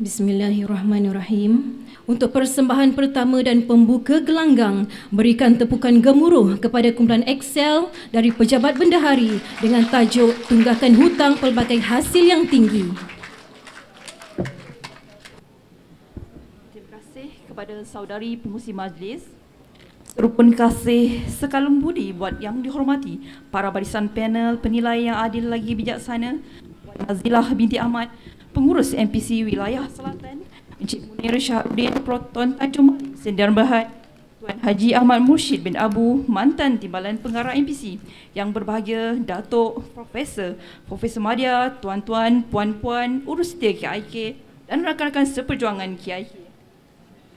Bismillahirrahmanirrahim. Untuk persembahan pertama dan pembuka gelanggang, berikan tepukan gemuruh kepada kumpulan Excel dari Pejabat Bendahari dengan tajuk Tunggakan Hutang Pelbagai Hasil yang Tinggi. Terima kasih kepada saudari pengurusi majlis. Terima kasih sekalum budi buat yang dihormati para barisan panel penilai yang adil lagi bijaksana, Puan Nazilah binti Ahmad, pengurus MPC Wilayah Selatan, Encik Munir Syahrudin Proton Tanjung Mari, Sdn Berhad, Tuan Haji Ahmad Mursyid bin Abu, mantan Timbalan Pengarah MPC, yang berbahagia Datuk Profesor Madya, tuan-tuan, puan-puan, urus setia KIK dan rakan-rakan seperjuangan KIK.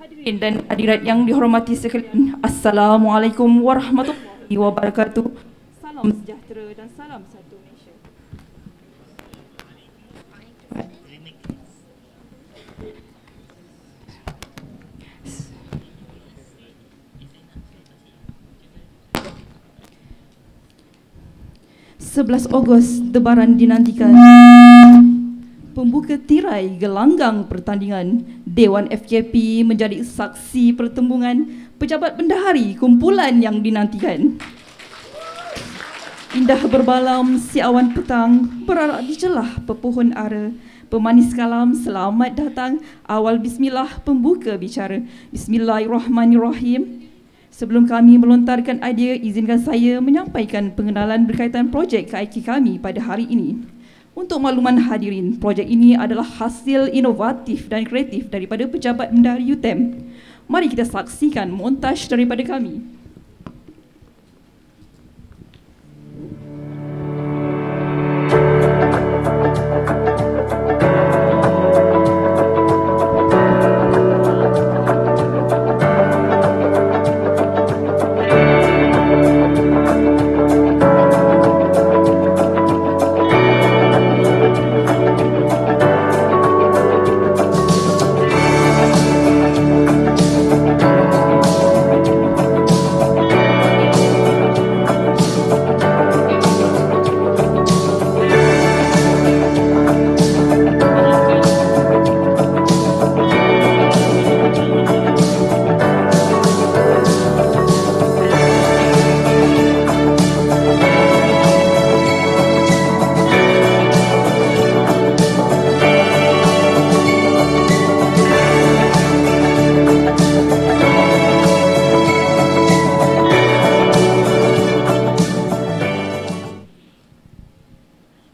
Hadirin dan hadirat yang dihormati sekalian, Assalamualaikum warahmatullahi wabarakatuh. Salam sejahtera dan salam satu Malaysia. 11 Ogos Debaran dinantikan. Pembuka tirai gelanggang pertandingan, Dewan FKP menjadi saksi pertembungan pejabat bendahari kumpulan yang dinantikan. Indah berbalam si awan petang, berarak di celah pepohon ara. Pemanis kalam, selamat datang. Awal bismillah, pembuka bicara. Bismillahirrahmanirrahim. Sebelum kami melontarkan idea, izinkan saya menyampaikan pengenalan berkaitan projek KIK kami pada hari ini. Untuk makluman hadirin, projek ini adalah hasil inovatif dan kreatif daripada Pejabat Bendahari UTM. Mari kita saksikan montaj daripada kami.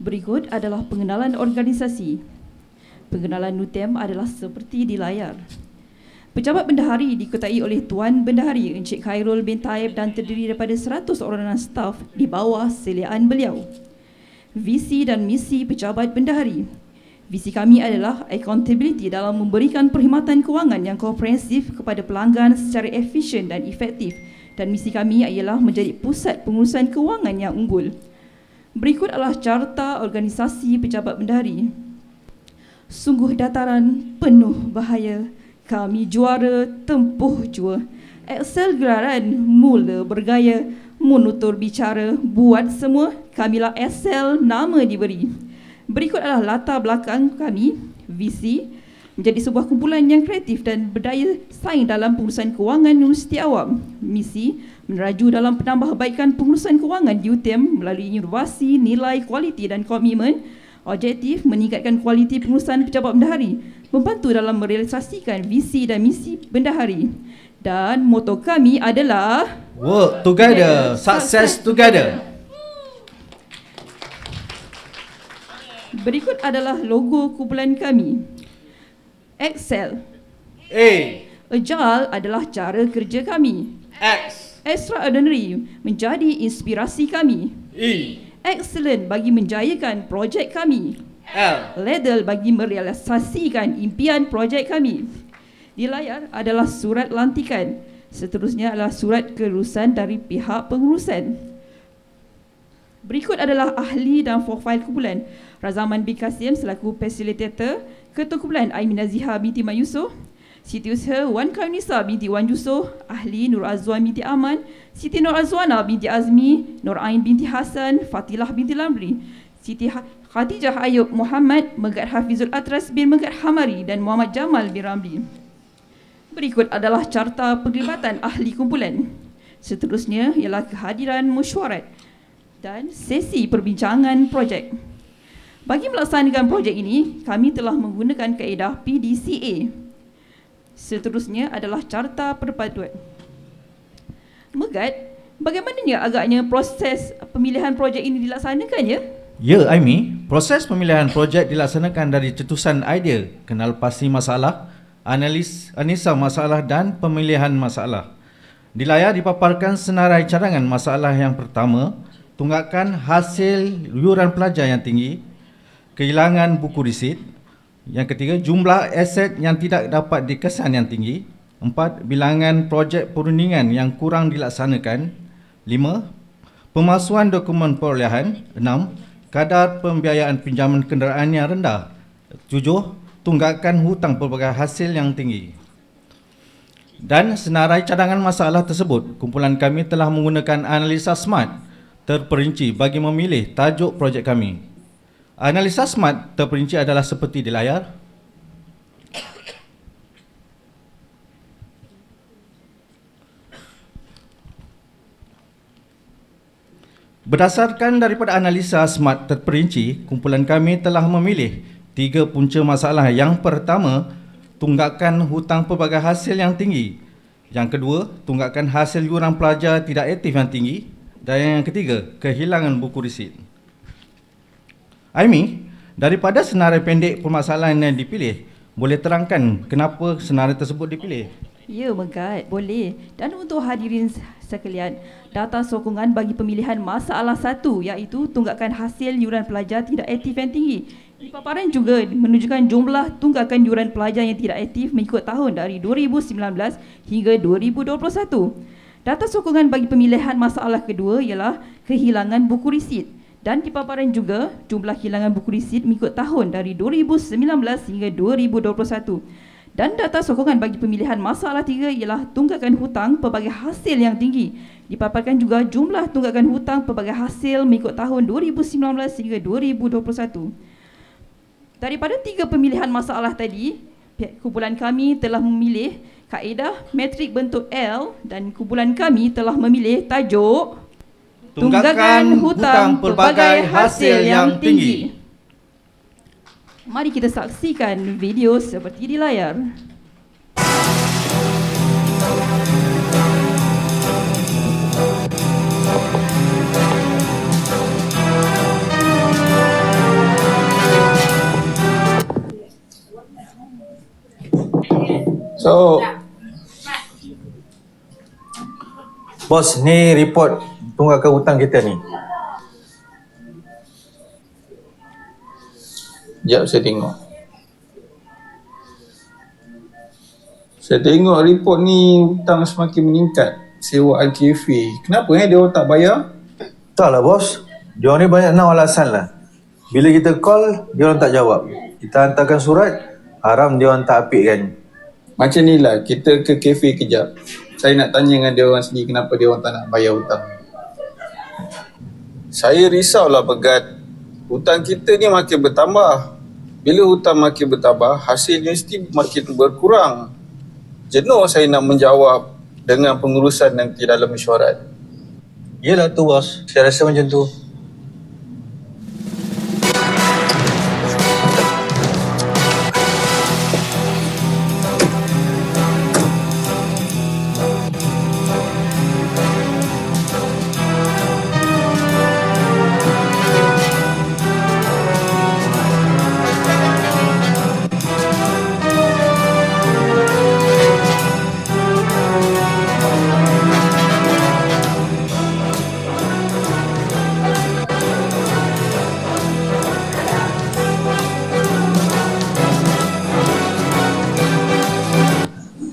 Berikut adalah pengenalan organisasi. Pengenalan UTM adalah seperti di layar. Pejabat Bendahari dikutai oleh Tuan Bendahari Encik Khairul bin Taib dan terdiri daripada 100 orang staf di bawah seliaan beliau. Visi dan misi Pejabat Bendahari. Visi kami adalah accountability dalam memberikan perkhidmatan kewangan yang komprehensif kepada pelanggan secara efisien dan efektif, dan misi kami ialah menjadi pusat pengurusan kewangan yang unggul. Berikut adalah carta organisasi Pejabat Bendahari. Sungguh dataran penuh bahaya, kami juara tempuh jua. Excel gelaran mula bergaya, menutur bicara buat semua, kamilah Excel nama diberi. Berikut adalah latar belakang kami. Visi menjadi sebuah kumpulan yang kreatif dan berdaya saing dalam pengurusan kewangan universiti awam. Misi meneraju dalam penambahbaikan pengurusan kewangan di UTM melalui inovasi, nilai, kualiti dan komitmen. Objektif meningkatkan kualiti pengurusan Pejabat Bendahari, membantu dalam merealisasikan visi dan misi Bendahari. Dan moto kami adalah Work together, success together. Berikut adalah logo kumpulan kami. Excel. A. Agile adalah cara kerja kami. X. Extraordinary menjadi inspirasi kami. E. Excellent bagi menjayakan projek kami. L. Lethal bagi merealisasikan impian projek kami. Di layar adalah surat lantikan. Seterusnya adalah surat kelulusan dari pihak pengurusan. Berikut adalah ahli dan profil kumpulan. Razaman bin Kasim selaku fasilitator. Ketua kumpulan Aimin Nazihah binti Mat Yusof. Siti Usaha Wan Kaunisa binti Wan Yusof. Ahli Nur Azwan binti Aman. Siti Nur Azwana binti Azmi. Nur Ain binti Hasan. Fatilah binti Lamri. Siti Khadijah Ayub Muhammad, Megat Hafizul Atras bin Megat Hamari dan Muhammad Jamal bin Ramli. Berikut adalah carta penglibatan ahli kumpulan. Seterusnya ialah kehadiran mesyuarat dan sesi perbincangan projek. Bagi melaksanakan projek ini, kami telah menggunakan kaedah PDCA. Seterusnya adalah carta perpaduan. Megat, bagaimananya agaknya proses pemilihan projek ini dilaksanakan ya? Ya, Aimi, proses pemilihan projek dilaksanakan dari cetusan idea, kenal pasti masalah, analisa masalah dan pemilihan masalah. Di layar dipaparkan senarai cadangan masalah yang pertama, tunggakan hasil yuran pelajar yang tinggi, kehilangan buku risit. Yang ketiga, jumlah aset yang tidak dapat dikesan yang tinggi. 4. Bilangan projek perundingan yang kurang dilaksanakan. 5. Pemalsuan dokumen perolehan. 6. Kadar pembiayaan pinjaman kenderaan yang rendah. 7. Tunggakan hutang pelbagai hasil yang tinggi. Dan senarai cadangan masalah tersebut, kumpulan kami telah menggunakan analisa SMART terperinci bagi memilih tajuk projek kami. Analisa SMART terperinci adalah seperti di layar. Berdasarkan daripada analisa SMART terperinci, kumpulan kami telah memilih 3 punca masalah. Yang pertama, tunggakan hutang pelbagai hasil yang tinggi. Yang kedua, tunggakan hasil yuran pelajar tidak aktif yang tinggi. Dan yang ketiga, kehilangan buku risit. Aimi, daripada senarai pendek permasalahan yang dipilih, boleh terangkan kenapa senarai tersebut dipilih? Ya, Megat, boleh. Dan untuk hadirin sekalian, data sokongan bagi pemilihan masalah 1 iaitu tunggakan hasil yuran pelajar tidak aktif yang tinggi. Di paparan juga menunjukkan jumlah tunggakan yuran pelajar yang tidak aktif mengikut tahun dari 2019 hingga 2021. Data sokongan bagi pemilihan masalah kedua ialah kehilangan buku risit. Dan di paparan juga jumlah kehilangan buku risit mengikut tahun dari 2019 hingga 2021. Dan data sokongan bagi pemilihan masalah 3 ialah tunggakan hutang pelbagai hasil yang tinggi. Dipaparkan juga jumlah tunggakan hutang pelbagai hasil mengikut tahun 2019 hingga 2021. Daripada 3 pemilihan masalah tadi, kumpulan kami telah memilih kaedah metrik bentuk L dan kumpulan kami telah memilih tajuk Tunggakan hutang pelbagai hasil yang tinggi. Mari kita saksikan video seperti di layar. So, bos, ni report tunggakan hutang kita ni. Sekejap saya tengok. Saya tengok report ni hutang semakin meningkat. Sewaan kafe. Kenapa dia orang tak bayar? Tak lah bos, diorang ni banyak nak alasan lah. Bila kita call, diorang tak jawab. Kita hantarkan surat, haram diorang tak apik kan. Macam ni lah, kita ke kafe kejap. Saya nak tanya dengan dia orang sendiri kenapa dia orang tak nak bayar hutang. Saya risaulah Pegat. Hutang kita ni makin bertambah. Bila hutang makin bertambah, hasil universiti makin berkurang. Jenuh saya nak menjawab dengan pengurusan nanti dalam mesyuarat. Yelah tu bos, saya rasa macam tu.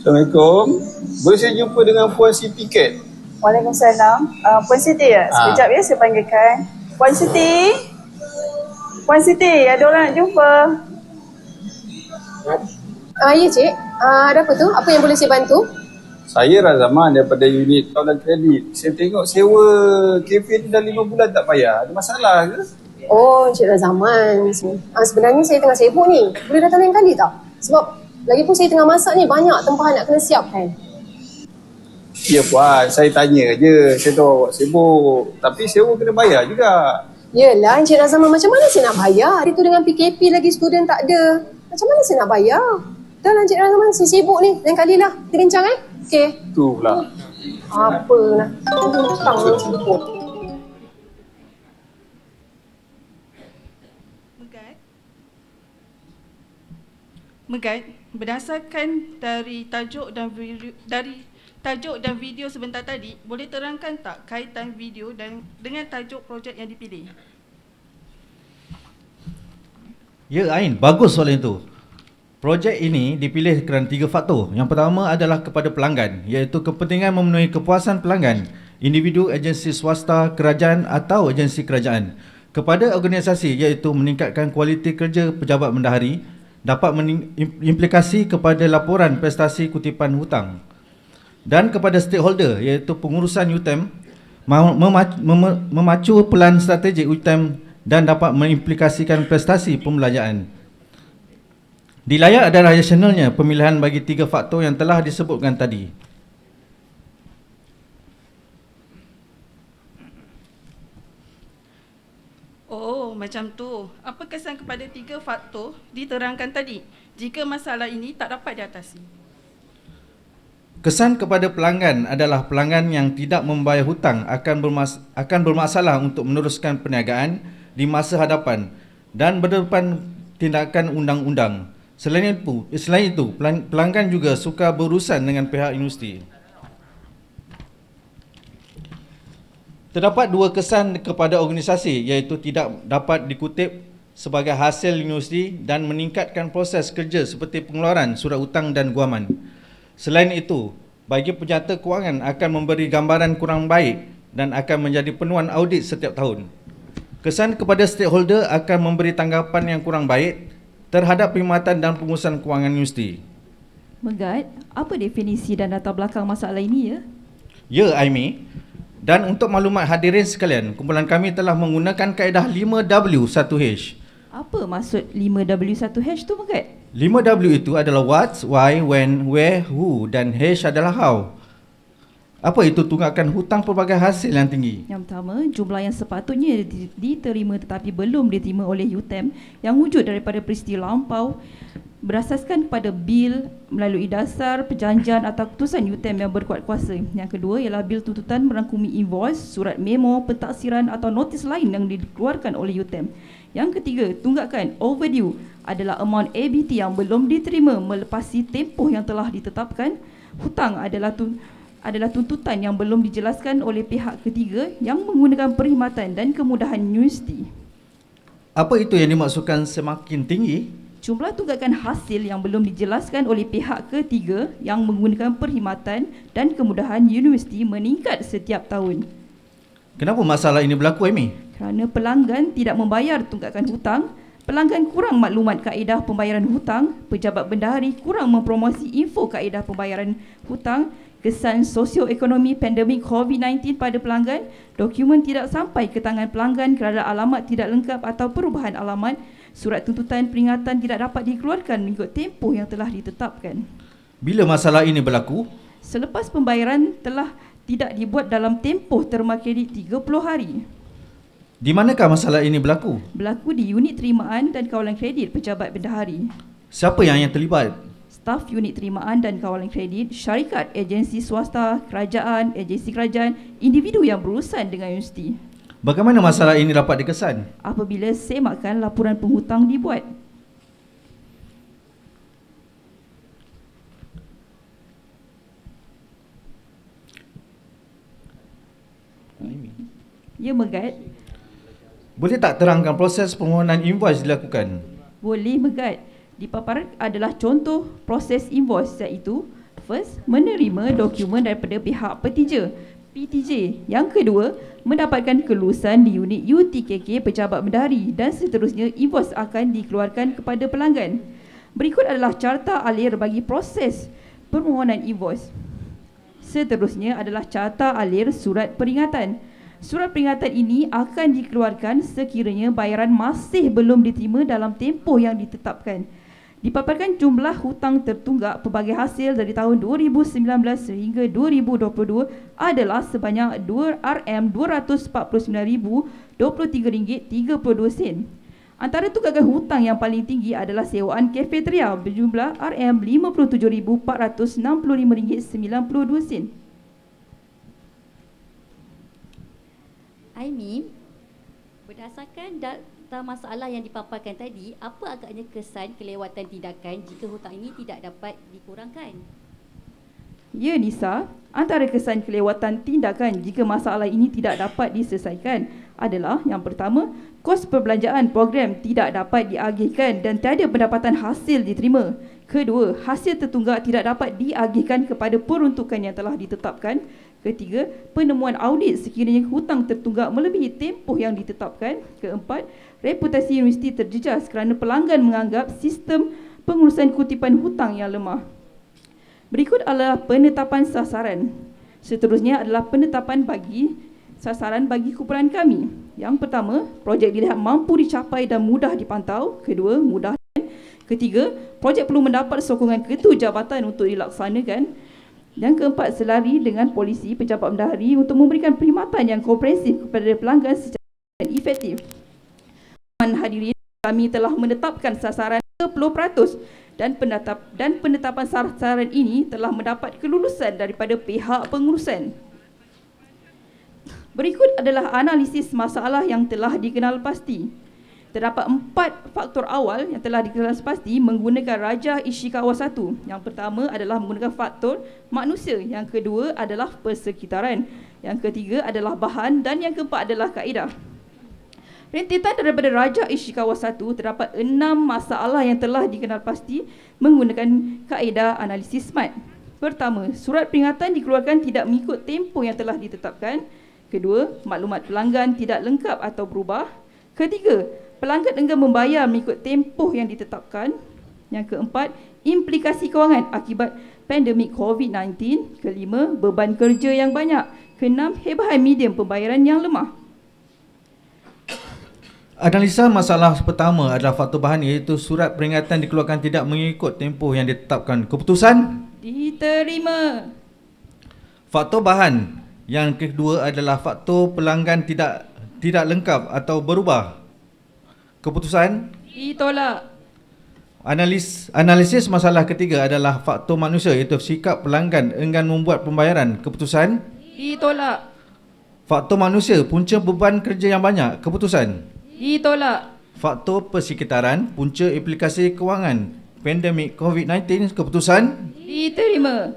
Assalamualaikum. Boleh saya jumpa dengan Puan Siti Kat? Waalaikumsalam. Puan Siti ya? Sekejap ya, saya panggilkan. Puan Siti? Puan Siti, ada orang nak jumpa. Ya cik, ada apa tu? Apa yang boleh saya bantu? Saya Razaman daripada unit taulan kredit. Saya tengok sewa kafe ni dah 5 bulan tak bayar. Ada masalah ke? Oh, Encik Zaman. Sebenarnya saya tengah sibuk ni. Boleh datang lain kali tak? Sebab lagipun saya tengah masak ni, banyak tempahan nak kena siapkan. Ya puan, saya tanya je. Saya tahu awak sibuk. Tapi sewa kena bayar juga. Yelah, Encik Zaman, macam mana saya nak bayar? Hari tu dengan PKP lagi student tak ada. Macam mana saya nak bayar? Dah lah Encik Zaman, saya sibuk ni. Lain kali lah. Kita bincang Okey. Tu pula. Apa lah. Hutang ni sibuk. Megat, berdasarkan dari tajuk dan video sebentar tadi, boleh terangkan tak kaitan video dan dengan tajuk projek yang dipilih? Ya Ain, bagus soalan itu. Projek ini dipilih kerana 3 faktor. Yang pertama adalah kepada pelanggan, iaitu kepentingan memenuhi kepuasan pelanggan, individu, agensi swasta, kerajaan atau agensi kerajaan. Kepada organisasi, iaitu meningkatkan kualiti kerja pejabat bendahari, dapat mengimplikasi kepada laporan prestasi kutipan hutang. Dan kepada stakeholder, iaitu pengurusan UTM, memacu pelan strategik UTM dan dapat mengimplikasikan prestasi pembelajaran. Di layar ada rasionalnya pemilihan bagi 3 faktor yang telah disebutkan tadi. Oh, macam tu. Apa kesan kepada 3 faktor diterangkan tadi jika masalah ini tak dapat diatasi? Kesan kepada pelanggan adalah pelanggan yang tidak membayar hutang akan bermasalah untuk meneruskan perniagaan di masa hadapan dan berdepan tindakan undang-undang. Selain itu, pelanggan juga sukar berurusan dengan pihak universiti. Terdapat 2 kesan kepada organisasi, iaitu tidak dapat dikutip sebagai hasil universiti dan meningkatkan proses kerja seperti pengeluaran surat hutang dan guaman. Selain itu, bagi penjata kewangan akan memberi gambaran kurang baik dan akan menjadi penuan audit setiap tahun. Kesan kepada stakeholder akan memberi tanggapan yang kurang baik terhadap perkhidmatan dan pengurusan kewangan universiti. Megat, apa definisi dan latar belakang masalah ini ya? Ya, Aimi. Dan untuk maklumat hadirin sekalian, kumpulan kami telah menggunakan kaedah 5W1H. Apa maksud 5W1H tu Megat? 5W itu adalah what, why, when, where, who dan H adalah how. Apa itu tunggakan hutang pelbagai hasil yang tinggi? Yang pertama, jumlah yang sepatutnya diterima tetapi belum diterima oleh UTM yang wujud daripada peristiwa lampau berasaskan pada bil melalui dasar perjanjian atau keputusan UTM yang berkuat kuasa. Yang kedua ialah bil tuntutan merangkumi invoice, surat memo, pentaksiran atau notis lain yang dikeluarkan oleh UTM. Yang ketiga, tunggakan overdue adalah amount ABT yang belum diterima melepasi tempoh yang telah ditetapkan. Hutang adalah tuntutan yang belum dijelaskan oleh pihak ketiga yang menggunakan perkhidmatan dan kemudahan universiti. Apa itu yang dimaksudkan semakin tinggi? Jumlah tunggakan hasil yang belum dijelaskan oleh pihak ketiga yang menggunakan perkhidmatan dan kemudahan universiti meningkat setiap tahun. Kenapa masalah ini berlaku, Amy? Kerana pelanggan tidak membayar tunggakan hutang, pelanggan kurang maklumat kaedah pembayaran hutang, pejabat bendahari kurang mempromosi info kaedah pembayaran hutang, kesan sosioekonomi pandemik COVID-19 pada pelanggan, dokumen tidak sampai ke tangan pelanggan kerana alamat tidak lengkap atau perubahan alamat, surat tuntutan peringatan tidak dapat dikeluarkan mengikut tempoh yang telah ditetapkan. Bila masalah ini berlaku? Selepas pembayaran telah tidak dibuat dalam tempoh terma kredit 30 hari. Di manakah masalah ini berlaku? Berlaku di unit terimaan dan kawalan kredit pejabat bendahari. Siapa yang terlibat? Staf unit terimaan dan kawalan kredit, syarikat, agensi swasta, kerajaan, agensi kerajaan, individu yang berurusan dengan universiti. Bagaimana masalah ini dapat dikesan? Apabila semakan laporan penghutang dibuat. Ya Megat. Boleh tak terangkan proses permohonan invoice dilakukan? Boleh Megat. Di paparan adalah contoh proses invoice, iaitu first, menerima dokumen daripada pihak petija PTJ. Yang kedua, mendapatkan kelulusan di unit UTKK pejabat bendahari dan seterusnya invoice akan dikeluarkan kepada pelanggan. Berikut adalah carta alir bagi proses permohonan invoice. Seterusnya adalah carta alir surat peringatan. Surat peringatan ini akan dikeluarkan sekiranya bayaran masih belum diterima dalam tempoh yang ditetapkan. Dipaparkan jumlah hutang tertunggak pelbagai hasil dari tahun 2019 sehingga 2022 adalah sebanyak RM249,023.32. Antara tunggakan hutang yang paling tinggi adalah sewaan kafeteria berjumlah RM57,465.92. Aimi, berdasarkan data masalah yang dipaparkan tadi, apa agaknya kesan kelewatan tindakan jika hutang ini tidak dapat dikurangkan? Ya Nisa, antara kesan kelewatan tindakan jika masalah ini tidak dapat diselesaikan adalah yang pertama, kos perbelanjaan program tidak dapat diagihkan dan tiada pendapatan hasil diterima. Kedua, hasil tertunggak tidak dapat diagihkan kepada peruntukan yang telah ditetapkan. Ketiga, penemuan audit sekiranya hutang tertunggak melebihi tempoh yang ditetapkan. Keempat, reputasi universiti terjejas kerana pelanggan menganggap sistem pengurusan kutipan hutang yang lemah. Berikut adalah penetapan sasaran. Seterusnya adalah penetapan bagi sasaran bagi kumpulan kami. Yang pertama, projek dilihat mampu dicapai dan mudah dipantau. Kedua, mudah. Ketiga, projek perlu mendapat sokongan ketua jabatan untuk dilaksanakan. Yang keempat, selari dengan polisi pejabat bendahari untuk memberikan perkhidmatan yang komprehensif kepada pelanggan secara efektif. Hadirin, kami telah menetapkan sasaran 30% dan penetapan sasaran ini telah mendapat kelulusan daripada pihak pengurusan. Berikut adalah analisis masalah yang telah dikenal pasti. Terdapat 4 faktor awal yang telah dikenal pasti menggunakan Raja Ishikawa 1. Yang pertama adalah menggunakan faktor manusia, yang kedua adalah persekitaran, yang ketiga adalah bahan dan yang keempat adalah kaedah. Rentetan daripada Raja Ishikawa 1 terdapat 6 masalah yang telah dikenal pasti menggunakan kaedah analisis SMART. Pertama, surat peringatan dikeluarkan tidak mengikut tempoh yang telah ditetapkan. Kedua, maklumat pelanggan tidak lengkap atau berubah. Ketiga, pelanggan enggan membayar mengikut tempoh yang ditetapkan. Yang keempat, implikasi kewangan akibat pandemik COVID-19. Kelima, beban kerja yang banyak. Keenam, hebahan medium pembayaran yang lemah. Analisa masalah pertama adalah faktor bahan, iaitu surat peringatan dikeluarkan tidak mengikut tempoh yang ditetapkan. Keputusan diterima. Faktor bahan yang kedua adalah faktor pelanggan tidak lengkap atau berubah. Keputusan ditolak. Analisis masalah ketiga adalah faktor manusia, iaitu sikap pelanggan enggan membuat pembayaran. Keputusan ditolak. Faktor manusia, punca beban kerja yang banyak. Keputusan ditolak. Faktor persekitaran, punca implikasi kewangan pandemik COVID-19. Keputusan diterima.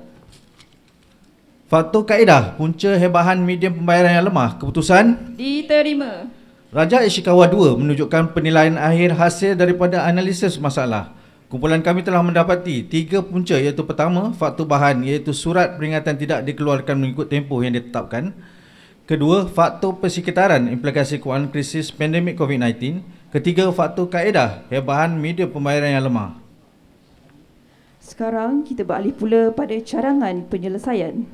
Faktor kaedah, punca hebahan medium pembayaran yang lemah. Keputusan diterima. Raja Ishikawa 2 menunjukkan penilaian akhir hasil daripada analisis masalah. Kumpulan kami telah mendapati 3 punca, iaitu pertama, faktor bahan, iaitu surat peringatan tidak dikeluarkan mengikut tempoh yang ditetapkan. Kedua, faktor persekitaran, implikasi kewangan krisis pandemik COVID-19. Ketiga, faktor kaedah, hebahan medium pembayaran yang lemah. Sekarang kita beralih pula pada cadangan penyelesaian.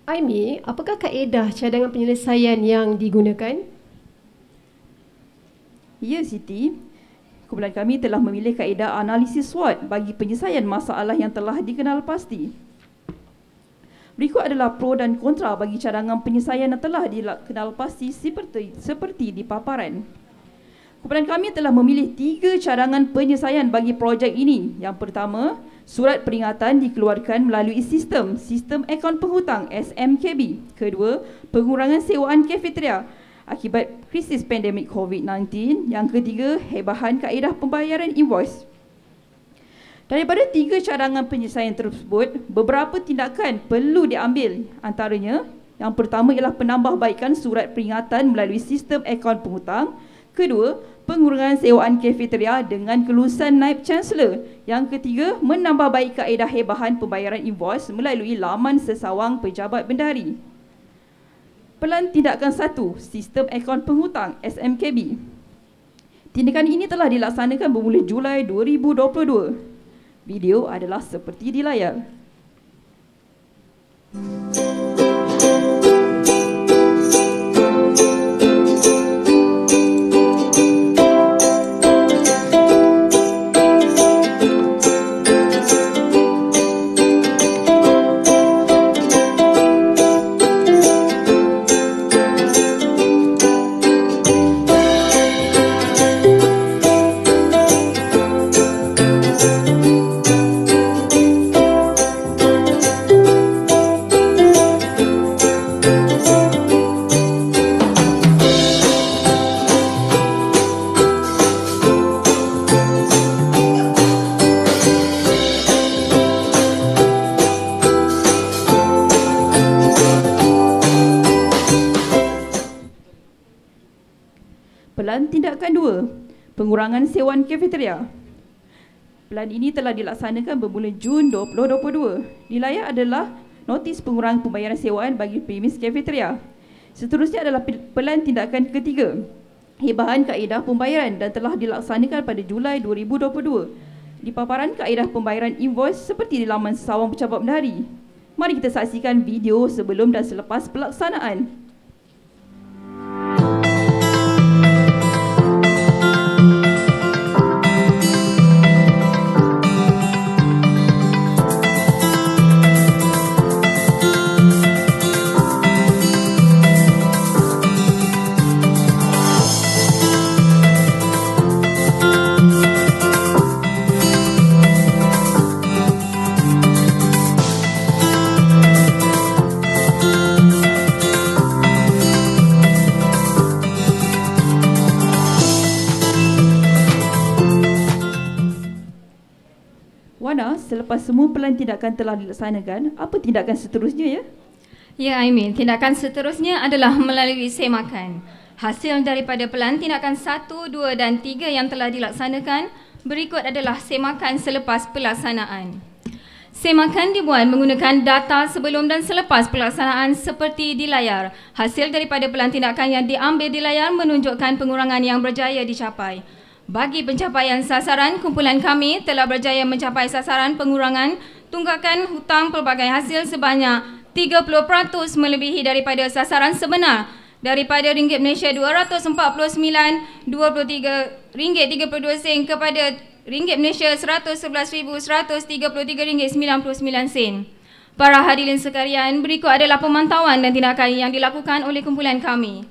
Aimi, apakah kaedah cadangan penyelesaian yang digunakan? Ya Siti, kumpulan kami telah memilih kaedah analisis SWOT bagi penyelesaian masalah yang telah dikenal pasti. Berikut adalah pro dan kontra bagi cadangan penyelesaian yang telah dikenal pasti seperti di paparan. Kumpulan kami telah memilih 3 cadangan penyelesaian bagi projek ini. Yang pertama, surat peringatan dikeluarkan melalui sistem akaun penghutang SMKB. Kedua, pengurangan sewaan kafeteria akibat krisis pandemik COVID-19. Yang ketiga, hebahan kaedah pembayaran invoice. Daripada 3 cadangan penyelesaian tersebut, beberapa tindakan perlu diambil. Antaranya, yang pertama ialah penambahbaikan surat peringatan melalui sistem akaun penghutang. Kedua, pengurangan sewaan kafeteria dengan kelulusan naib chancellor. Yang ketiga, menambahbaik kaedah hebahan pembayaran invoice melalui laman sesawang pejabat bendahari. Pelan tindakan 1, sistem akaun penghutang SMKB. Tindakan ini telah dilaksanakan bermula Julai 2022. Video adalah seperti di layar. Pelan Tindakan 2, pengurangan sewan kafeteria. Pelan ini telah dilaksanakan bermula Jun 2022. Di layar adalah notis pengurangan pembayaran sewaan bagi premis kafeteria. Seterusnya adalah pelan tindakan ketiga, hebahan kaedah pembayaran dan telah dilaksanakan pada Julai 2022. Di paparan kaedah pembayaran invoice seperti di laman Sesawang Pejabat Bendahari. Mari kita saksikan video sebelum dan selepas pelaksanaan. Wana, selepas semua pelan tindakan telah dilaksanakan, apa tindakan seterusnya ya? Ya, Aimin. Tindakan seterusnya adalah melalui semakan. Hasil daripada pelan tindakan 1, 2 dan 3 yang telah dilaksanakan, berikut adalah semakan selepas pelaksanaan. Semakan dibuat menggunakan data sebelum dan selepas pelaksanaan seperti di layar. Hasil daripada pelan tindakan yang diambil di layar menunjukkan pengurangan yang berjaya dicapai. Bagi pencapaian sasaran, kumpulan kami telah berjaya mencapai sasaran pengurangan tunggakan hutang pelbagai hasil sebanyak 30% melebihi daripada sasaran sebenar daripada ringgit Malaysia 249.23 ringgit 32 sen kepada ringgit Malaysia 111.133 ringgit 99 sen. Para hadirin sekalian, berikut adalah pemantauan dan tindakan yang dilakukan oleh kumpulan kami.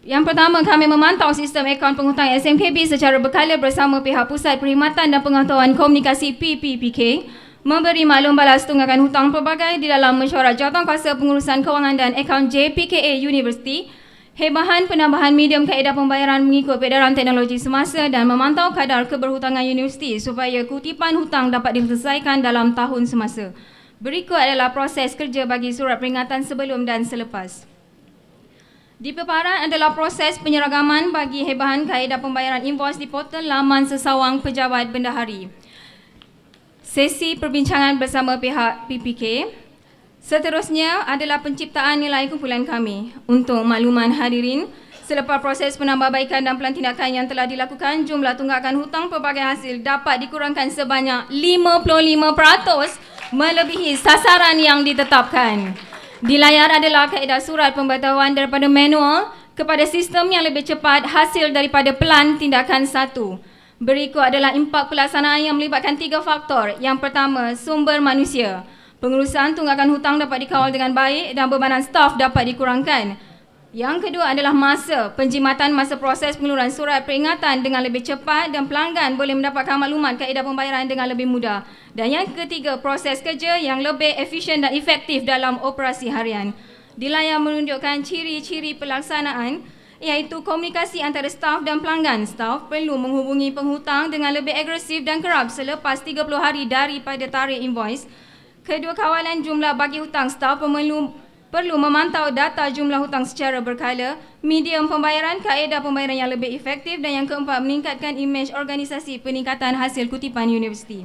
Yang pertama, kami memantau sistem akaun penghutang SMKB secara berkala bersama pihak Pusat Perkhidmatan dan Pengetahuan Komunikasi PPPK, memberi maklum balas tunggakan hutang pelbagai di dalam mesyuarat jawatankuasa pengurusan kewangan dan akaun JPKA Universiti, hebahan penambahan medium kaedah pembayaran mengikut peredaran teknologi semasa dan memantau kadar keberhutangan universiti supaya kutipan hutang dapat diselesaikan dalam tahun semasa. Berikut adalah proses kerja bagi surat peringatan sebelum dan selepas. Di paparan adalah proses penyeragaman bagi hebahan kaedah pembayaran invoice di portal laman Sesawang Pejabat Bendahari. Sesi perbincangan bersama pihak PPK. Seterusnya adalah penciptaan nilai kumpulan kami. Untuk makluman hadirin, selepas proses penambahbaikan dan pelan tindakan yang telah dilakukan, jumlah tunggakan hutang pelbagai hasil dapat dikurangkan sebanyak 55% melebihi sasaran yang ditetapkan. Di layar adalah kaedah surat pemberitahuan daripada manual kepada sistem yang lebih cepat hasil daripada pelan tindakan 1. Berikut adalah impak pelaksanaan yang melibatkan 3 faktor. Yang pertama, sumber manusia. Pengurusan tunggakan hutang dapat dikawal dengan baik dan bebanan staf dapat dikurangkan. Yang kedua adalah masa. Penjimatan masa proses pengeluaran surat peringatan dengan lebih cepat dan pelanggan boleh mendapatkan maklumat kaedah pembayaran dengan lebih mudah. Dan yang ketiga, proses kerja yang lebih efisien dan efektif dalam operasi harian. Di layar menunjukkan ciri-ciri pelaksanaan iaitu komunikasi antara staf dan pelanggan. Staf perlu menghubungi penghutang dengan lebih agresif dan kerap selepas 30 hari daripada tarikh invoice. Kedua, kawalan jumlah bagi hutang. Staf perlu memantau data jumlah hutang secara berkala, medium pembayaran, kaedah pembayaran yang lebih efektif dan yang keempat, meningkatkan imej organisasi peningkatan hasil kutipan universiti.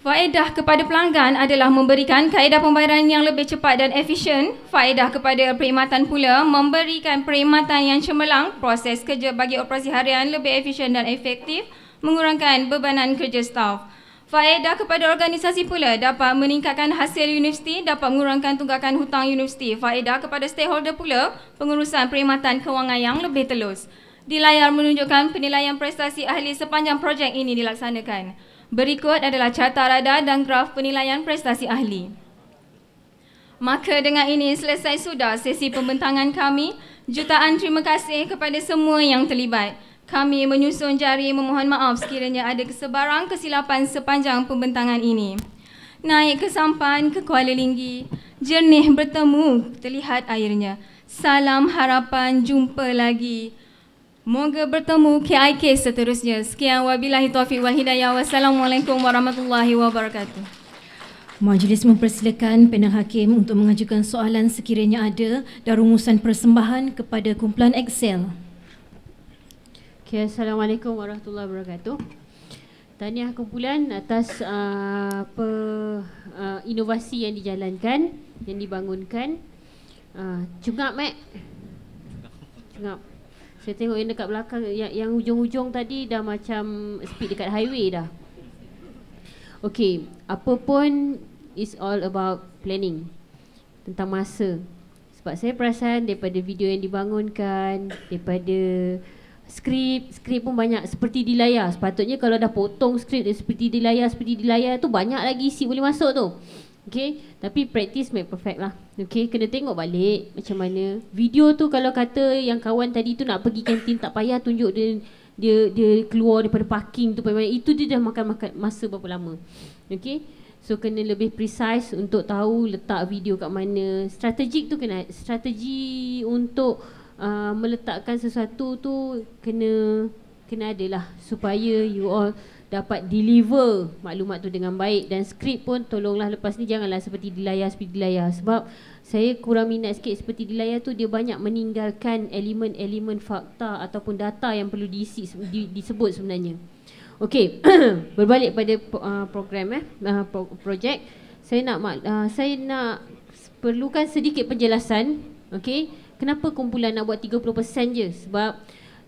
Faedah kepada pelanggan adalah memberikan kaedah pembayaran yang lebih cepat dan efisien. Faedah kepada perkhidmatan pula memberikan perkhidmatan yang cemerlang, proses kerja bagi operasi harian lebih efisien dan efektif, mengurangkan bebanan kerja staf. Faedah kepada organisasi pula dapat meningkatkan hasil universiti, dapat mengurangkan tunggakan hutang universiti. Faedah kepada stakeholder pula, pengurusan perkhidmatan kewangan yang lebih telus. Di layar menunjukkan penilaian prestasi ahli sepanjang projek ini dilaksanakan. Berikut adalah carta rada dan graf penilaian prestasi ahli. Maka dengan ini selesai sudah sesi pembentangan kami. Jutaan terima kasih kepada semua yang terlibat. Kami menyusun jari memohon maaf sekiranya ada kesebarang kesilapan sepanjang pembentangan ini. Naik ke sampan ke Kuala Linggi, jernih bertemu terlihat airnya. Salam harapan jumpa lagi. Moga bertemu KIK seterusnya. Sekian wabillahi taufiq wal hidayah. Wassalamualaikum warahmatullahi wabarakatuh. Majlis mempersilakan panel hakim untuk mengajukan soalan sekiranya ada dan rumusan persembahan kepada kumpulan Excel. Okay, Assalamualaikum warahmatullahi wabarakatuh. Tahniah kumpulan atas inovasi yang dijalankan, yang dibangunkan. Cungap, Mek. Cungap. Saya tengok yang dekat belakang, yang hujung-hujung tadi dah macam speed dekat highway dah. Okay, apa pun is all about planning, tentang masa. Sebab saya perasan daripada video yang dibangunkan, daripada skrip pun banyak seperti di layar. Sepatutnya kalau dah potong skrip seperti di layar tu banyak lagi isi boleh masuk tu. Okay, tapi practice make perfect lah. Okay, kena tengok balik macam mana video tu. Kalau kata yang kawan tadi tu nak pergi kantin, tak payah tunjuk dia keluar daripada parking tu, itu dia dah makan masa berapa lama. Okay, so kena lebih precise untuk tahu letak video kat mana. Strategik tu kena, strategi untuk meletakkan sesuatu tu kena adalah supaya you all dapat deliver maklumat tu dengan baik. Dan skrip pun tolonglah lepas ni janganlah seperti di layar. Sebab saya kurang minat sikit seperti di layar tu, dia banyak meninggalkan elemen-elemen fakta ataupun data yang perlu diisi, disebut sebenarnya. Okey, berbalik pada projek, saya nak perlukan sedikit penjelasan. Okey, kenapa kumpulan nak buat 30% je? Sebab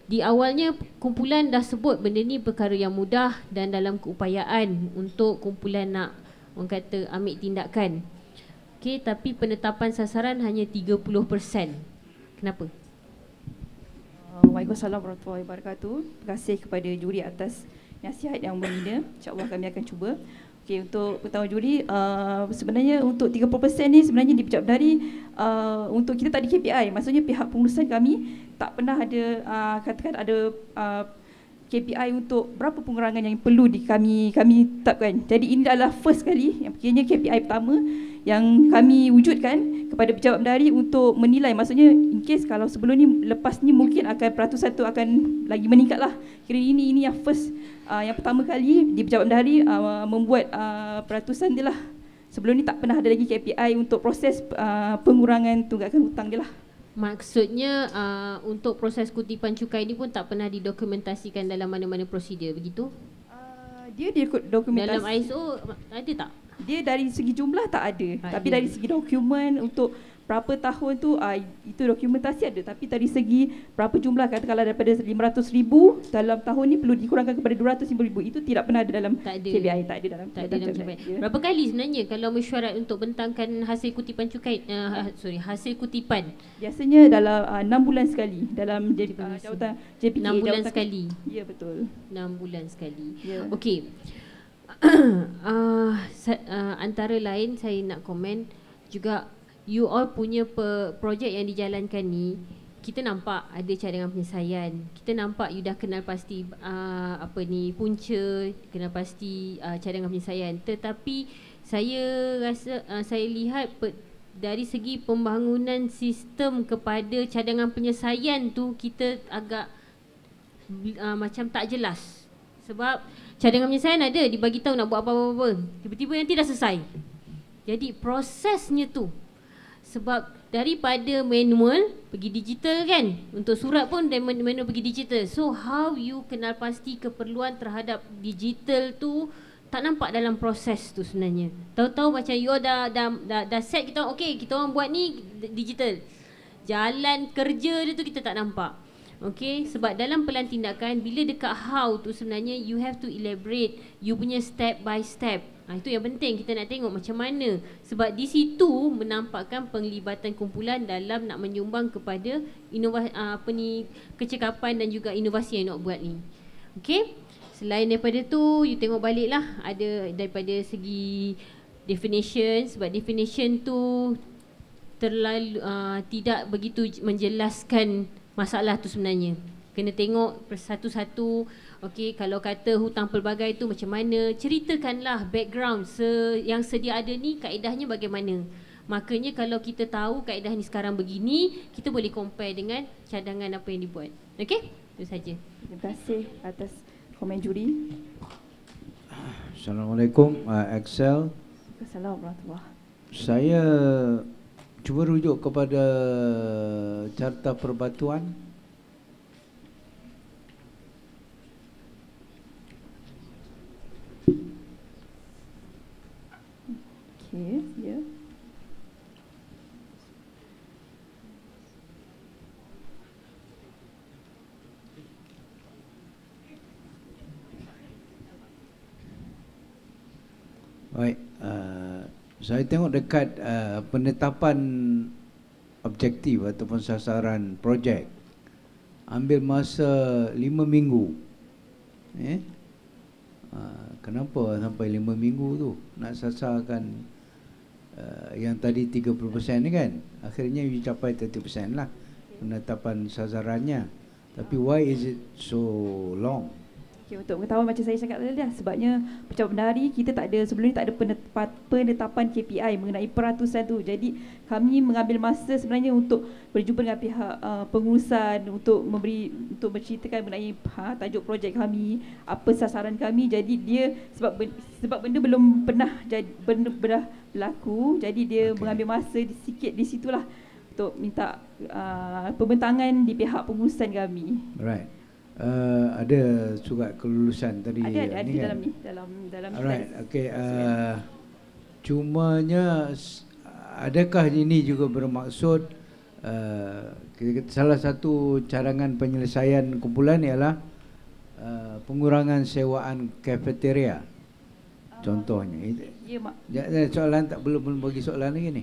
di awalnya kumpulan dah sebut benda ni perkara yang mudah dan dalam keupayaan untuk kumpulan nak, orang kata, ambil tindakan. Okey, tapi penetapan sasaran hanya 30%. Kenapa? Waalaikumsalam warahmatullahi wabarakatuh. Terima kasih kepada juri atas nasihat yang membina. InsyaAllah kami akan cuba. Okey, untuk pertama juri, sebenarnya untuk 30% ni sebenarnya di Pejabat Bendahari, untuk kita tak ada KPI. Maksudnya pihak pengurusan kami tak pernah ada katakan ada KPI untuk berapa pengurangan yang perlu kami tetapkan. Jadi ini adalah first kali, yang kiranya KPI pertama yang kami wujudkan kepada Pejabat Bendahari untuk menilai. Maksudnya in case kalau sebelum ni, lepas ni mungkin akan peratusan tu akan lagi meningkat lah. Kira ini yang first, yang pertama kali di Pejabat Bendahari membuat peratusan dia lah. Sebelum ni tak pernah ada lagi KPI untuk proses pengurangan tunggakan hutang dia lah. Maksudnya untuk proses kutipan cukai ni pun tak pernah didokumentasikan dalam mana-mana prosedur, begitu? Dia dokumentasi. Dalam ISO ada tak? Dia dari segi jumlah tak ada, tapi dari segi dokumen untuk berapa tahun tu, itu dokumentasi ada. Tapi dari segi berapa jumlah, katakanlah daripada 500,000 dalam tahun ni perlu dikurangkan kepada 250,000, itu tidak pernah ada dalam KPI. Tak ada dalam KPI. Berapa kali sebenarnya kalau mesyuarat untuk bentangkan hasil kutipan cukai, hasil kutipan? Biasanya dalam 6 bulan sekali dalam jawatan JPK. 6 bulan sekali? Ya, betul. 6 bulan sekali. Ya. Okey. Antara lain saya nak komen juga, you all punya projek yang dijalankan ni, kita nampak ada cadangan penyelesaian. Kita nampak you dah kenal pasti punca, kenal pasti cadangan penyelesaian. Tetapi saya rasa, saya lihat dari segi pembangunan sistem kepada cadangan penyelesaian tu, kita agak macam tak jelas. Sebab cadangan penyelesaian ada, dibagi tahu nak buat apa-apa, tiba-tiba nanti dah selesai. Jadi prosesnya tu, sebab daripada manual pergi digital kan, untuk surat pun dari manual pergi digital. So how you kenal pasti keperluan terhadap digital tu tak nampak dalam proses tu sebenarnya. Tahu-tahu macam you dah set, kita okey, kita orang buat ni digital. Jalan kerja dia tu kita tak nampak. Okay, sebab dalam pelan tindakan, bila dekat how tu sebenarnya you have to elaborate you punya step by step. Itu yang penting kita nak tengok macam mana. Sebab di situ menampakkan penglibatan kumpulan dalam nak menyumbang kepada kecekapan dan juga inovasi yang nak buat ni. Okay, selain daripada tu, you tengok balik lah, ada daripada segi definition. Sebab definition tu terlalu tidak begitu menjelaskan masalah tu sebenarnya. Kena tengok satu-satu. Okey, kalau kata hutang pelbagai tu macam mana, ceritakanlah background yang sedia ada ni, kaedahnya bagaimana. Makanya kalau kita tahu kaedah ni sekarang begini, kita boleh compare dengan cadangan apa yang dibuat. Okey, itu saja. Terima kasih atas komen juri. Assalamualaikum, Excel. Waalaikumsalam warahmatullahi. Saya cuba rujuk kepada Carta Perbatuan. Okey, ya. Baik, saya tengok dekat penetapan objektif ataupun sasaran projek ambil masa 5 minggu. Kenapa sampai 5 minggu tu nak sasarkan yang tadi 30% ni kan? Akhirnya you capai 30% lah penetapan sasarannya. Tapi why is it so long? Okay, untuk mengetahui macam saya cakap tadi dah, sebabnya pejabat bendahari kita tak ada, sebelum ni tak ada penetapan KPI mengenai peratusan tu. Jadi kami mengambil masa sebenarnya untuk berjumpa dengan pihak pengurusan untuk menceritakan mengenai tajuk projek kami, apa sasaran kami. Jadi dia sebab benda belum pernah berlaku, jadi dia mengambil masa sikit di situlah untuk minta pembentangan di pihak pengurusan kami. Right. Ada surat kelulusan tadi. Ada ni kan? dalam Alright, okay. Cumanya adakah ini juga bermaksud salah satu cadangan penyelesaian kumpulan ialah pengurangan sewaan kafeteria contohnya. Ya, Mak. Soalan tak belum bagi soalan lagi ni.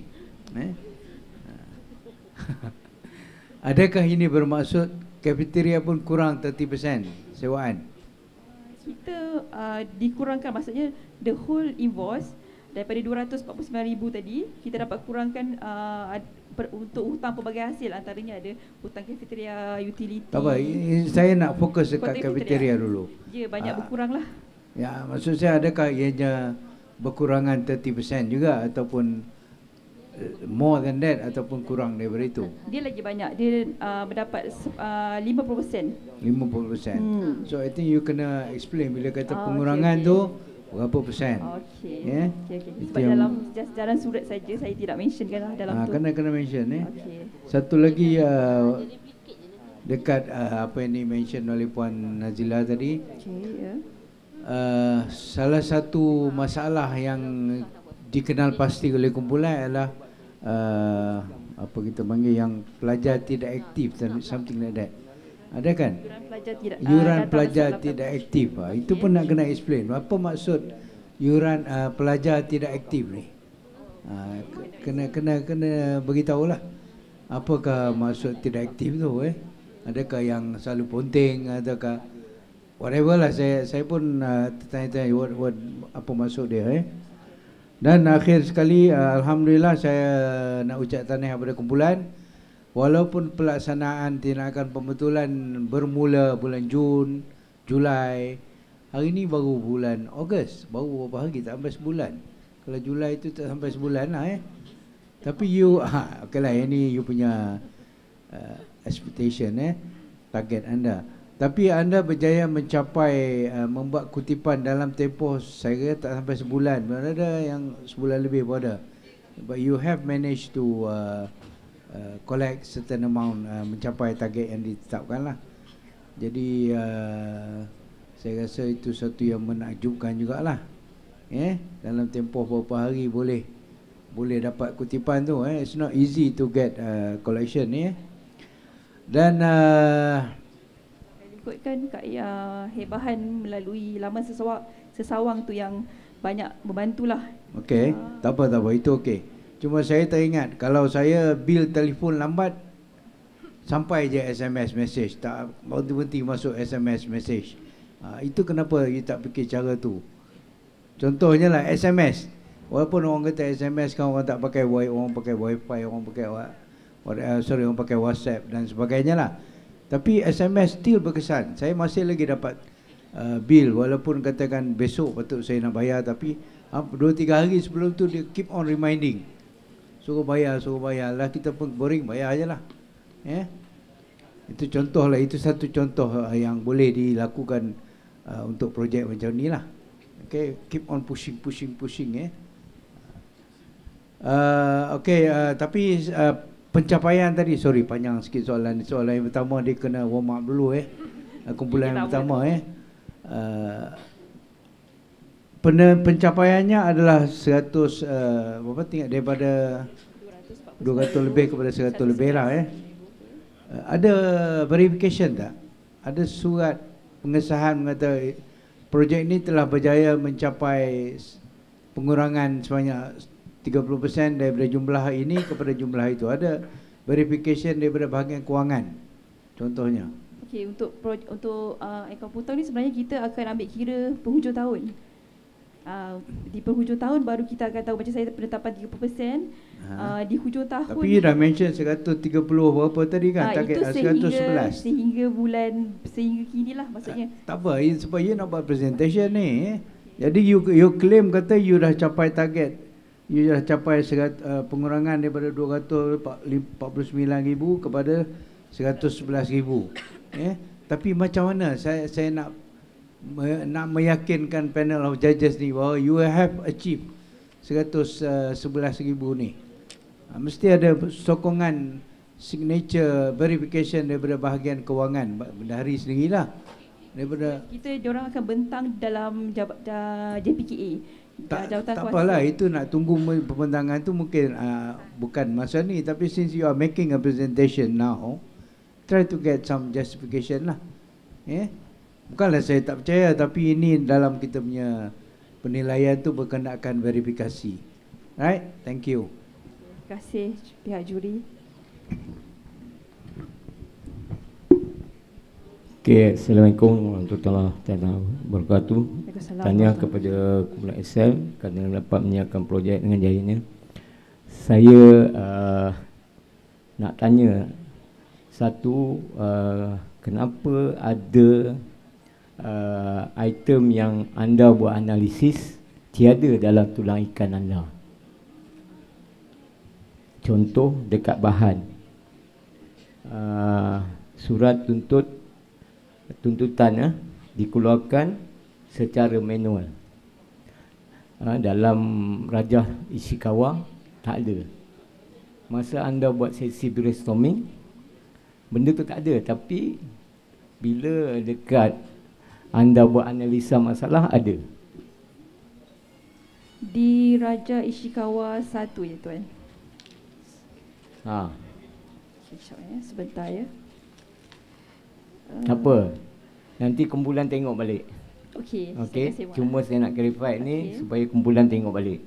Adakah ini bermaksud kafeteria pun kurang 30% sewaan? Kita dikurangkan, maksudnya the whole invoice daripada 249,000 tadi kita dapat kurangkan untuk hutang pelbagai hasil, antaranya ada hutang kafeteria, utility. Tak apa, saya nak fokus dekat kafeteria dulu. Ya, banyak berkurang lah. Ya, maksud saya adakah ianya berkurangan 30% juga ataupun more than that ataupun kurang daripada itu? Dia lagi banyak, dia mendapat 50%. 50%. So I think you kena explain bila kata pengurangan tu berapa persen. Okey. Yeah? Okay. Sebab dalam jalan surat saja saya tidak mentionkan lah dalam tu. Kena mention Okay. Satu lagi dekat apa yang di-mention oleh Puan Nazila tadi. Okay, salah satu masalah yang dikenal pasti oleh kumpulan adalah apa kita panggil yang pelajar tidak aktif, something like that. Ada kan? Yuran pelajar tidak aktif. Itu pun nak kena explain. Apa maksud yuran pelajar tidak aktif ni? Kena beritahulah. Apakah maksud tidak aktif tu? Adakah yang selalu ponting ataukah whatever lah. Saya pun tertanya-tanya what apa maksud dia. Dan akhir sekali alhamdulillah saya nak ucap tahniah kepada kumpulan. Walaupun pelaksanaan tindakan pembetulan bermula bulan Jun, Julai, hari ni baru bulan Ogos, baru beberapa hari, tak sampai sebulan. Kalau Julai itu tak sampai sebulan lah Tapi you, okay lah, ini you punya expectation target anda. Tapi anda berjaya mencapai membuat kutipan dalam tempoh saya kira tak sampai sebulan. Ada yang sebulan lebih pun ada. But you have managed to collect certain amount, mencapai target yang ditetapkan lah. Jadi saya rasa itu satu yang menakjubkan jugalah. Dalam tempoh beberapa hari boleh dapat kutipan tu. It's not easy to get collection ni. Dan ikutkan hebahan melalui laman sesawang tu yang banyak membantulah. Okey, tak apa, itu okey. Cuma saya teringat kalau saya bil telefon lambat sampai je SMS message, tak berhenti masuk SMS message. Itu kenapa you tak fikir cara tu? Contohnya lah SMS. Walaupun orang kata SMS kan orang tak pakai orang pakai wifi, orang pakai orang pakai WhatsApp dan sebagainya lah. Tapi SMS still berkesan. Saya masih lagi dapat bil walaupun katakan besok patut saya nak bayar, tapi 2-3 hari sebelum tu dia keep on reminding. Suruh bayar lah, kita pun boring, bayar je lah. Itu contoh lah, itu satu contoh yang boleh dilakukan untuk projek macam ni lah. Okay, keep on pushing. Tapi pencapaian tadi, sorry panjang sikit soalan. Soalan yang pertama dia kena warm up dulu kumpulan yang pertama pencapaiannya adalah 100 berapa tingkat daripada 200 lebih kepada 100 lebih lah ada verification tak? Ada surat pengesahan mengata projek ini telah berjaya mencapai pengurangan sebanyak 30% daripada jumlah ini kepada jumlah itu. Ada verification daripada bahagian kewangan contohnya. Okey, untuk akaun hutang ni sebenarnya kita akan ambil kira penghujung tahun. Di penghujung tahun baru kita akan tahu, macam saya penetapan 30%. Di hujung tahun. Tapi dah mention 130 berapa tadi kan? Target itu 111. Sehingga kini lah maksudnya. Tak apa, sebab you nak buat presentation ni. Jadi you claim kata you dah capai target. You dah capai pengurangan daripada 249,000 kepada 111,000. Tapi macam mana saya nak meyakinkan panel of judges ni bahawa you have achieved 111,000 ni. Mesti ada sokongan signature verification daripada bahagian kewangan bendahari sendirilah. Daripada diorang akan bentang dalam JPKA. Tak apalah, itu nak tunggu pembentangan tu mungkin bukan masa ni, tapi since you are making a presentation now, try to get some justification lah. Bukanlah saya tak percaya, tapi ini dalam kita punya penilaian tu berkenaan verifikasi. Right? Thank you. Terima kasih pihak juri. Okay, Assalamualaikum warahmatullahi wabarakatuh. Tanya kepada kumpulan Excel kerana dapat menyiapkan projek dengan jayanya. Saya nak tanya satu, kenapa ada item yang anda buat analisis tiada dalam tulang ikan anda? Contoh dekat bahan surat tuntutan dikeluarkan secara manual. Dalam Rajah Ishikawa tak ada. Masa anda buat sesi brainstorming, benda tu tak ada, tapi bila dekat anda buat analisa masalah ada. Di Raja Ishikawa 1 ya tuan. Sebentar ya. Apa? Nanti kumpulan tengok balik. Okey. Cuma saya nak clarify ni supaya kumpulan tengok balik.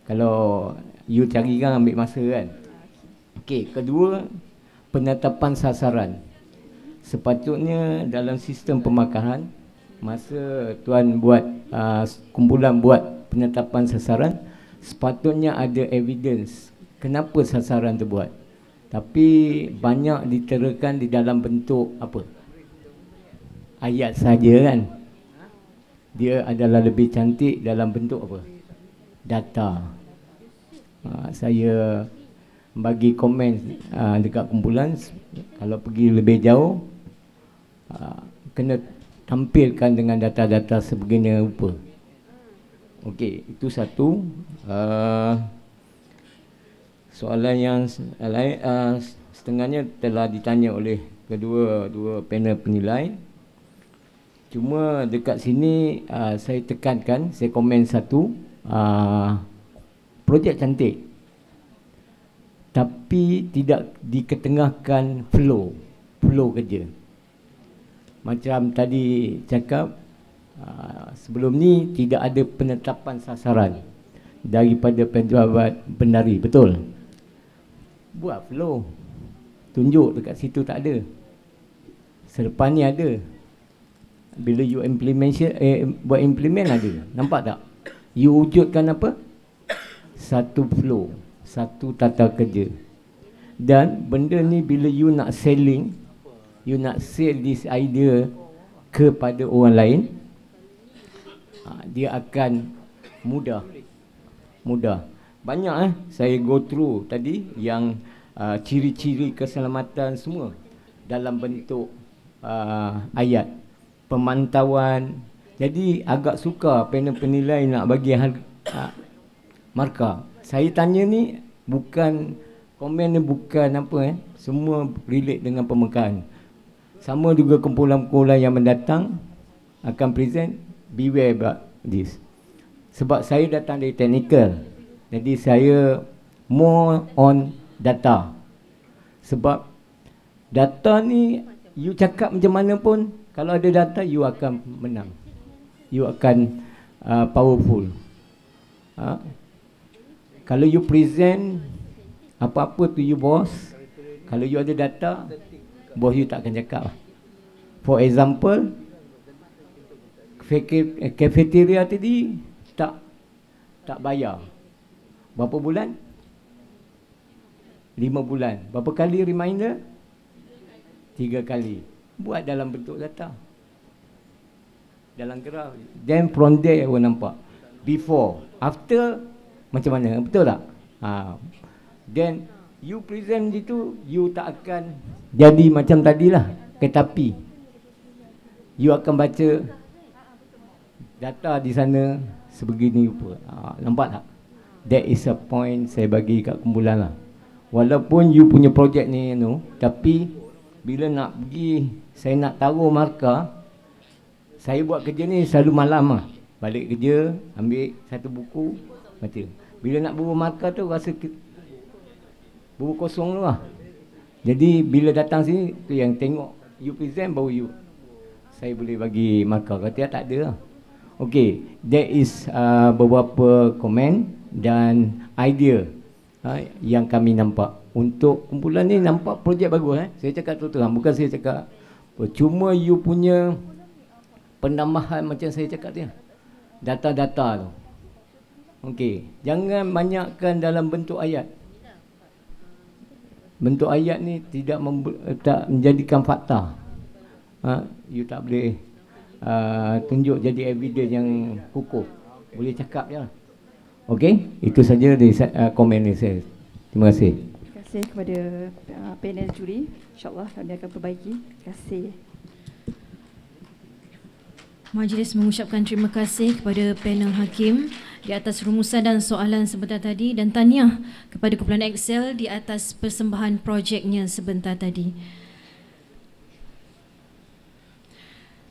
Kalau you cari kan ambil masa kan. Okey, kedua, penetapan sasaran. Sepatutnya dalam sistem pemakaran, masa tuan buat kumpulan buat penetapan sasaran, sepatutnya ada evidence kenapa sasaran tu buat. Tapi banyak diterakan di dalam bentuk apa? Ayat saja kan. Dia adalah lebih cantik dalam bentuk apa? Data. Saya bagi komen dekat kumpulan, kalau pergi lebih jauh kena tampilkan dengan data-data sebegini rupa. Okey, itu satu. Soalan yang lain setengahnya telah ditanya oleh dua panel penilai. Cuma dekat sini saya tekankan, saya komen satu, projek cantik tapi tidak diketengahkan flow kerja. Macam tadi cakap, sebelum ni tidak ada penetapan sasaran daripada pejabat bendahari, betul? Buat flow, tunjuk dekat situ tak ada. Selepas ni ada. Bila you buat implement ada. Nampak tak? You wujudkan apa? Satu flow, satu tata kerja. Dan benda ni bila you nak selling, you nak sell this idea kepada orang lain, dia akan mudah. Banyak saya go through tadi yang ciri-ciri keselamatan semua dalam bentuk ayat pemantauan. Jadi agak suka panel penilai nak bagi markah. Saya tanya ni Bukan komen ni bukan apa semua relate dengan permukaan. Sama juga kumpulan-kumpulan yang mendatang akan present, beware about this. Sebab saya datang dari technical, jadi saya more on data. Sebab data ni you cakap macam mana pun, kalau ada data you akan menang, you akan powerful. Kalau you present apa-apa tu you boss, kalau you ada data, bos you tak akan cakap. For example, cafeteria tadi tak bayar. Berapa bulan? 5 bulan. Berapa kali reminder? 3 kali. Buat dalam bentuk data, dalam graf. Then from there I will nampak before, after macam mana, betul tak? Then you present itu, you tak akan jadi macam tadilah, tetapi you akan baca data di sana sebegini rupa. Nampak tak? That is a point saya bagi kat kumpulan lah. Walaupun you punya projek ni tapi bila nak pergi, saya nak taruh markah, saya buat kerja ni selalu malam lah. Balik kerja, ambil satu buku, baca. Bila nak bubuh markah tu rasa bubuh kosong tu lah. Jadi bila datang sini, tu yang tengok you present baru saya boleh bagi markah. Kata tak ada lah. Okay, there is beberapa komen dan idea yang kami nampak untuk kumpulan ni. Nampak projek bagus. Saya cakap terus-terang, bukan saya cakap cuma you punya penambahan macam saya cakap dia, data-data tu. Okey, jangan banyakkan dalam bentuk ayat. Bentuk ayat ni tak menjadikan fakta. You tak boleh tunjuk jadi evidence yang kukuh. Boleh cakap je lah. Okey, itu saja dari komen ni saya. Terima kasih. Terima kasih kepada panel juri. InsyaAllah kami akan perbaiki. Terima kasih. Majlis mengucapkan terima kasih kepada panel hakim di atas rumusan dan soalan sebentar tadi, dan tahniah kepada kumpulan Excel di atas persembahan projeknya sebentar tadi.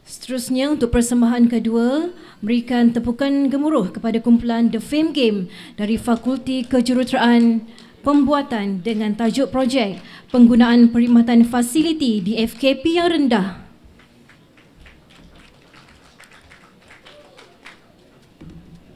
Seterusnya untuk persembahan kedua, berikan tepukan gemuruh kepada kumpulan The Fame Game dari Fakulti Kejuruteraan Pembuatan dengan tajuk projek penggunaan perkhidmatan fasiliti di FKP yang rendah.